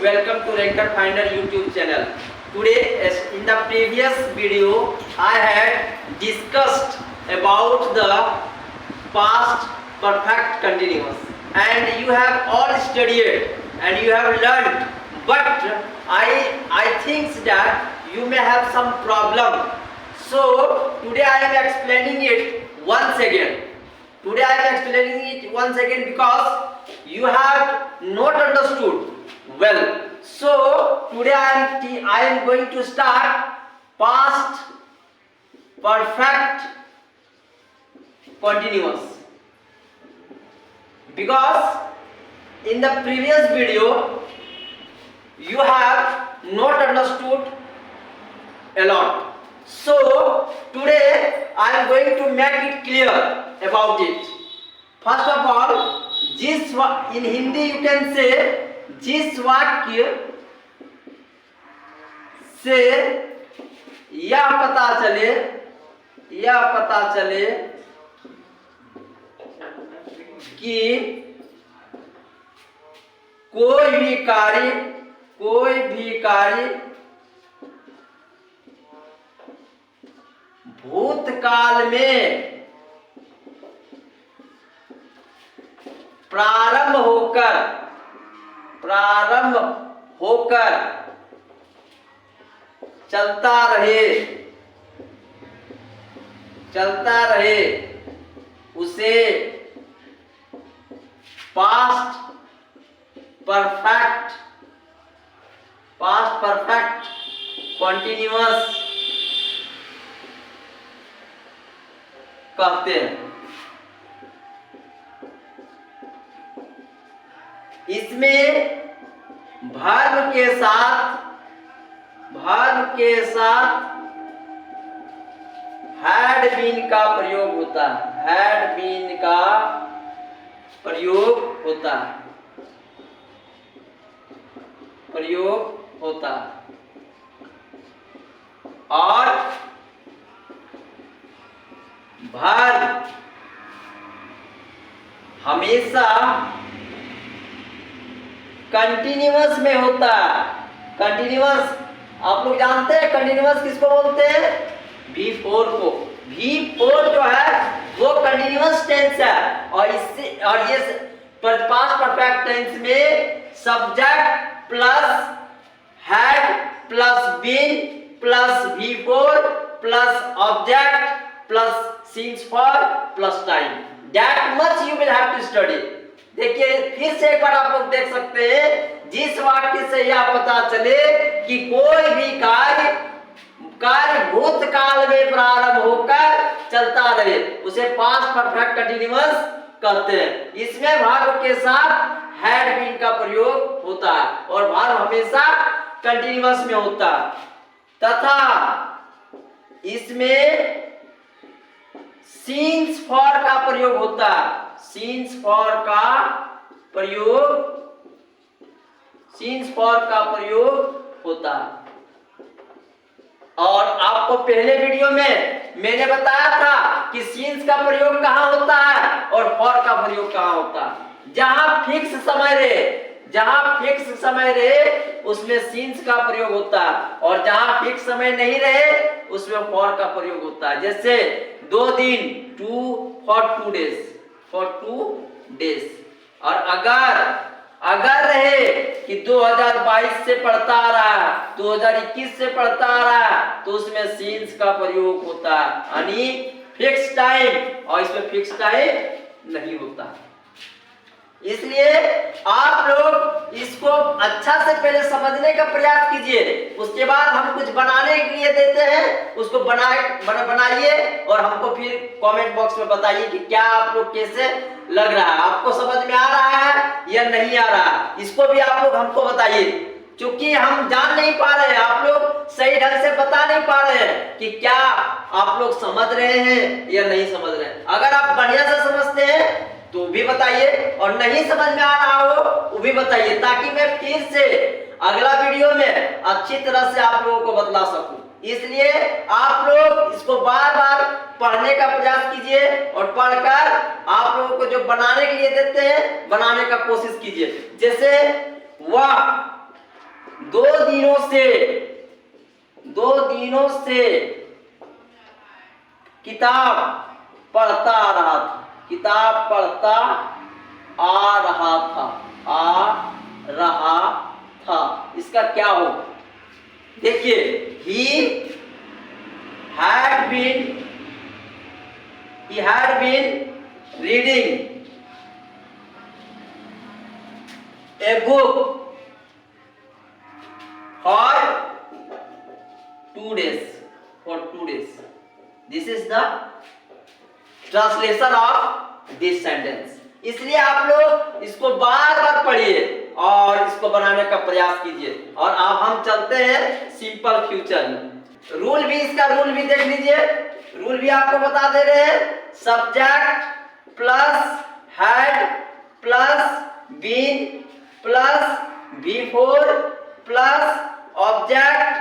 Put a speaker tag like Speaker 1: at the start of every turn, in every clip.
Speaker 1: welcome to Ranker Finder YouTube channel. Today, as in the previous video, I had discussed about the past perfect continuous, and you have all studied and you have learned. But I think that you may have some problem. So today I am explaining it once again. Today I am explaining it once again because you have not understood well. So today I am going to start past perfect continuous, because in the previous video you have not understood a lot. So today I am going to make it clear about it. First of all, जिस in Hindi you can say जिस वाक्य से यह पता चले कि कोई भी कार्य भूतकाल में प्रारंभ होकर चलता रहे उसे पास्ट परफेक्ट कंटिन्यूअस कहते हैं। इसमें वर्ब के साथ हैड बीन का प्रयोग होता है और वर्ब हमेशा कंटिन्यूअस में होता है। कंटिन्यूअस आप लोग जानते हैं कंटिन्यूअस किसको बोलते हैं? V4 को। V4 जो है वो कंटिन्यूअस टेंस है और ये पास्ट परफेक्ट टेंस में subject plus had plus been plus V4 plus object plus since for plus time. That much you will have to study. देखिए फिर से एक बार आप लोग देख सकते हैं, जिस वाक्य से यह पता चले कि कोई भी कार्य भूतकाल में प्रारंभ होकर चलता रहे उसे पास्ट परफेक्ट कंटिन्यूअस कहते हैं। इसमें वर्ब के साथ हैड बीन का प्रयोग होता है और वर्ब हमेशा कंटिन्यूअस में होता है तथा इसमें सीन्स फॉर का प्रयोग होता है। सीन्स फॉर का प्रयोग होता है। और आपको पहले वीडियो में मैंने बताया था कि सीन्स का प्रयोग कहाँ होता है और फॉर का प्रयोग कहाँ होता है। जहां फिक्स समय रहे उसमें सीन्स का प्रयोग होता है और जहां फिक्स समय नहीं रहे उसमें फॉर का प्रयोग होता है। जैसे 2 दिन फॉर 2 डेज और अगर रहे कि 2022 से पढ़ता आ रहा है 2021 से पढ़ता आ रहा है तो उसमें सीन्स का प्रयोग होता है, यानी फिक्स टाइम, और इसमें फिक्स टाइम नहीं होता। इसलिए आप लोग इसको अच्छा से पहले समझने का प्रयास कीजिए, उसके बाद हम कुछ बनाने के लिए देते हैं, उसको बनाइए और हमको फिर कमेंट बॉक्स में बताइए कि क्या आप लोग कैसे लग रहा है, आपको समझ में आ रहा है या नहीं आ रहा है। इसको भी आप लोग हमको बताइए, क्योंकि हम जान नहीं पा रहे हैं, आप लोग सही ढंग से बता नहीं पा रहे हैं कि क्या आप लोग समझ रहे हैं या नहीं समझ रहे हैं। अगर आप बढ़िया से समझते हैं तो भी बताइए और नहीं समझ में आ रहा हो वो भी बताइए, ताकि मैं फिर से अगला वीडियो में अच्छी तरह से आप लोगों को बतला सकूं। इसलिए आप लोग इसको बार बार पढ़ने का प्रयास कीजिए और पढ़कर आप लोगों को जो बनाने के लिए देते हैं बनाने का कोशिश कीजिए। जैसे वह 2 दिनों से किताब पढ़ता आ रहा था, किताब पढ़ता आ रहा था। इसका क्या हो? देखिए, he had been reading a book for 2 days. This is the translation of this sentence. इसलिए आप लोग इसको बार बार पढ़िए और इसको बनाने का प्रयास कीजिए। और अब हम चलते हैं सिंपल फ्यूचर में। रूल भी, इसका रूल भी देख लीजिए। रूल भी आपको बता दे रहे हैं। Subject plus had plus been plus before plus object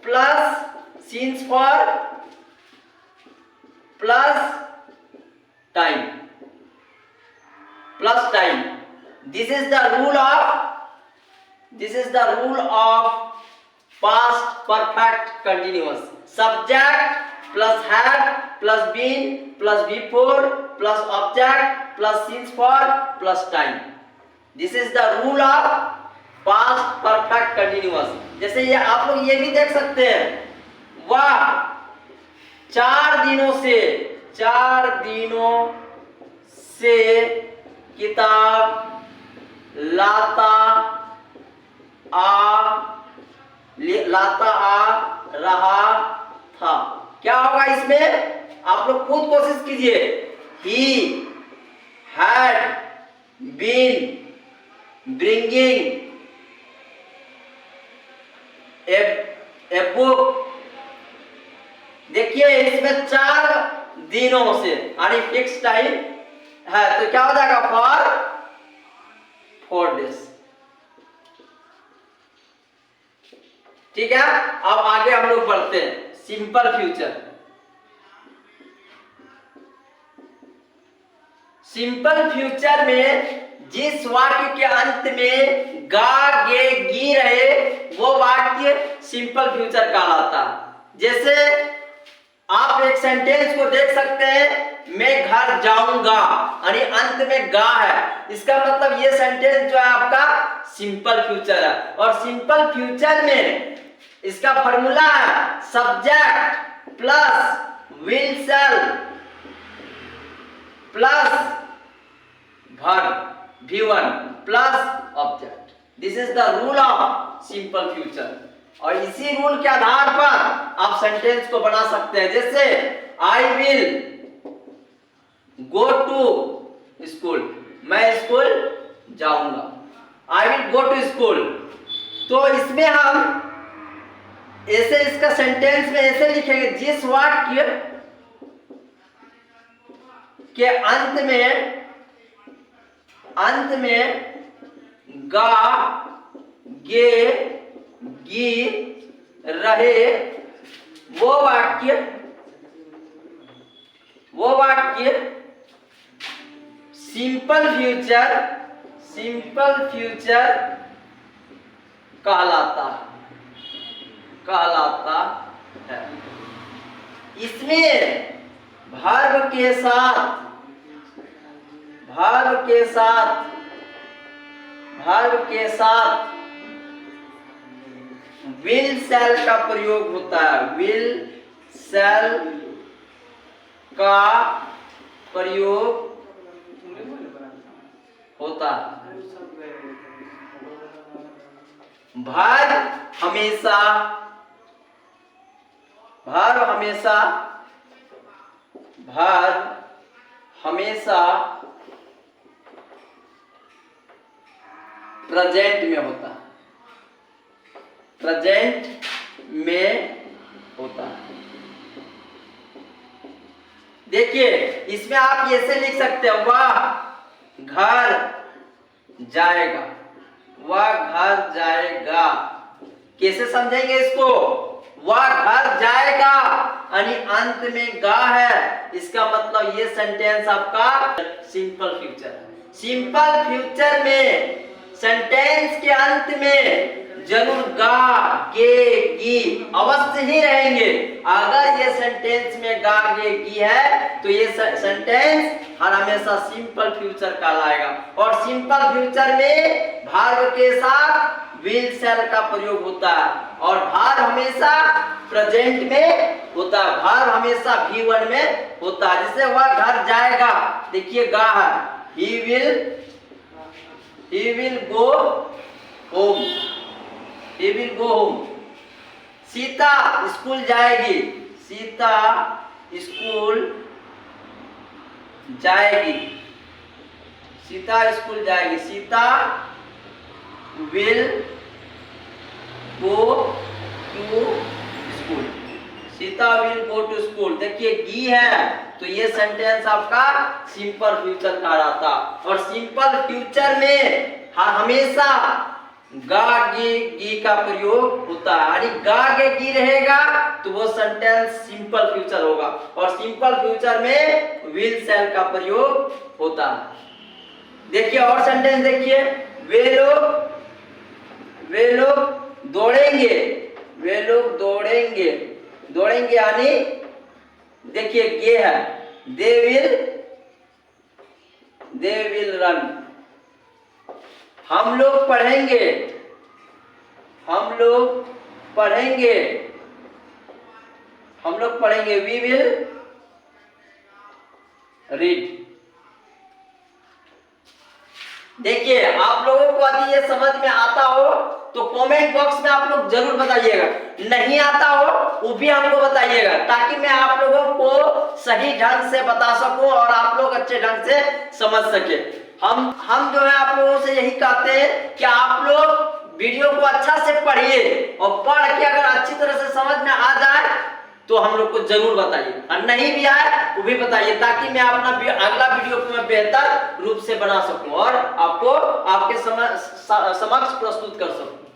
Speaker 1: plus since for plus time. This is the rule of past perfect continuous. Subject plus had plus been plus before plus object plus since for plus time. This is the rule of past perfect continuous. जैसे ये आप लोग ये भी देख सकते हैं, वह 4 दिनों से किताब लाता आ रहा था। क्या होगा इसमें? आप लोग खुद कोशिश कीजिए। He had been bringing a book। देखिए, इसमें 4 दिनों से यानी फिक्स टाइम है, तो क्या हो जाएगा? For 4 days। ठीक है, अब आगे हम लोग बढ़ते हैं। Simple future. सिंपल फ्यूचर में जिस वाक्य के अंत में गा गे गी रहे वो वाक्य सिंपल फ्यूचर कहलाता है। जैसे आप एक सेंटेंस को देख सकते हैं, मैं घर जाऊंगा, यानी अंत में गा है। इसका मतलब ये सेंटेंस जो है आपका सिंपल फ्यूचर है। और सिंपल फ्यूचर में इसका फॉर्मूला है subject plus will shell plus verb V1 plus object. This is the rule of simple future. और इसी रूल के आधार पर आप सेंटेंस को बना सकते हैं। जैसे I will go to school, मैं स्कूल जाऊंगा। I will go to school. तो इसमें हम ऐसे इसका सेंटेंस में ऐसे लिखेंगे, जिस वाक्य के अंत में गा गे गी रहे वो वाक्य सिंपल फ्यूचर कहलाता है। इसमें वर्ब के साथ विल शैल का प्रयोग होता है। विल शैल का प्रयोग होता है। वर्ब हमेशा प्रेजेंट में होता है। देखिए, इसमें आप ऐसे लिख सकते हैं, वह घर जाएगा। कैसे समझेंगे इसको? वह घर जाएगा यानी अंत में गा है, इसका मतलब ये सेंटेंस आपका सिंपल फ्यूचर है। सिंपल फ्यूचर में सेंटेंस के अंत में जरूर गा गे गी अवश्य ही रहेंगे। अगर ये सेंटेंस में गा गे गी है तो ये सेंटेंस हर हमेशा सिंपल फ्यूचर कहलाएगा। और सिंपल फ्यूचर में वर्ब के साथ विल शैल का प्रयोग होता है और वर्ब हमेशा प्रेजेंट में होता है, वर्ब हमेशा V1 में होता है। जैसे वह घर जाएगा, देखिए गा है, he will go home, he will go home। Sita school जाएगी, सीता स्कूल जाएगी, सीता स्कूल जाएगी, Sita will go to school, Sita will go to school। देखिए गी है तो ये सेंटेंस आपका सिंपल फ्यूचर कहलाता। और सिंपल फ्यूचर में हमेशा गा गे गी का प्रयोग होता है, यानी गा गे गी रहेगा तो वो सेंटेंस सिंपल फ्यूचर होगा। और सिंपल फ्यूचर में विल शैल का प्रयोग होता है। देखिए और सेंटेंस देखिए, वे लोग दौड़ेंगे, वे लोग दौड़ेंगे, दौड़ेंगे यानी देखिए ये है, दे विल रन। हम लोग पढ़ेंगे, हम लोग पढ़ेंगे, हम लोग पढ़ेंगे, वी विल रीड। देखिए आप लोगों को यदि ये समझ में आता हो तो कमेंट बॉक्स में आप लोग जरूर बताइएगा, नहीं आता हो वो भी हमको बताइएगा, ताकि मैं आप लोगों को सही ढंग से बता सकूं और आप लोग अच्छे ढंग से समझ सके। हम जो है आप लोगों से यही कहते हैं कि आप लोग वीडियो को अच्छा से पढ़िए और पढ़ के अगर अच्छी तरह से समझ में आ जाए तो हम लोग को जरूर बताइए, और नहीं भी आए वो भी बताइए, ताकि मैं अपना अगला वीडियो को मैं बेहतर रूप से बना सकूं और आपको आपके समक्ष प्रस्तुत कर सकूं।